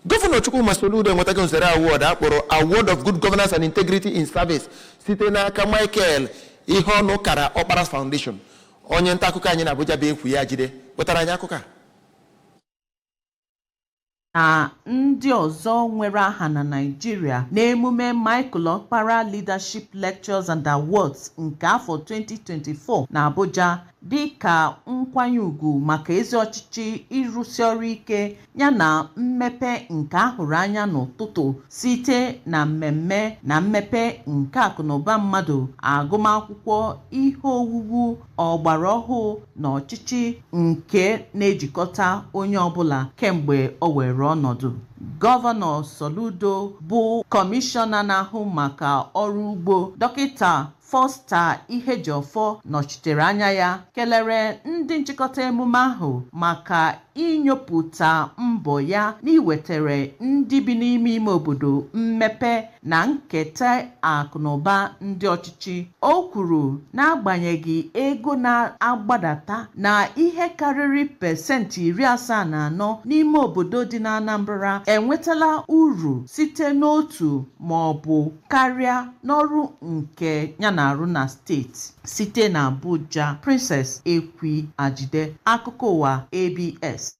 Governor Chukwuma Soludo enwetago nzere award akpọrọ Award of Good Governance and Integrity in Service site n'aka Michael ihe ọnụ kara Okparas Foundation. Onye nta akụkọ anyị na Abuja bụ ekwu ya jide wetara anyị akụkọ. Na ndị ọzọ nwere aha na Nigeria n'emume Michael Okpara Leadership Lectures and Awards nke afọ 2024 na Abuja dịka nkwanye ugwu maka ezi ọchịchị ịrụsi ọrụ ike yana mmepe nke ahụrụ anya n'ụtụtụ site na mmemme na mmepe nke akụnụba mmadụ, agụmakwụkwọ, ihe owuwu ọgbara ọhụụ na ọchịchị nke na-ejikọta onye ọbụla kemgbe o were ọnọdụ. Gọvanọ Soludo bụ kọmishọna na-ahụ maka ọrụ ugbo Dọkịta Foster Ihejiọfọ nọchitere anya ya kelere ndị nchịkọta emume ahụ maka inyopụta mbọ ya n'iwetere ndị bi n'ime ime obodo mmepe na nketa akụnụba ndị ọchịchị. O kwuru n'agbanyeghị ego na-agbadata na ihe karịrị pasentị 74 n'ime obodo dị na Anambra enwetala uru site n'otu ma ọ bụ karịa n'ọrụ nke ya na-arụ na steeti. Site na Abuja, Princess Ekwi Ajide, akụkọ ụwa ABS.